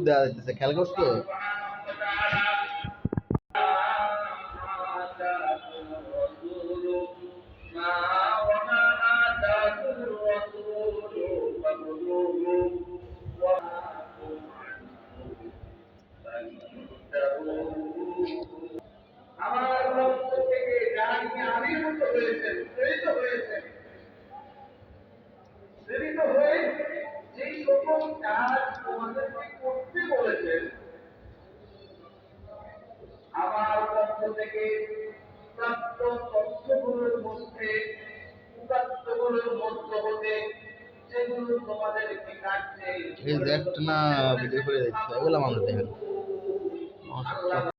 দেওয়া যাইতেছে, খেয়াল করছো? আমার পক্ষ থেকে যারা আবির্ভূত হয়েছেন, প্রেরিত হয়েছেন, প্রেরিত হয়ে যেই রকম কাজ তোমাদেরকে করতে বলেছেন, আমার পক্ষ থেকে প্রাপ্ত তথ্যগুলোর মধ্যে, উপাত্তগুলোর মধ্য হতে যেগুলো তোমাদেরকে কাটছে, এই যে একটা না ভিডিও করে দিচ্ছে, এগুলো মানুষ দেখেন।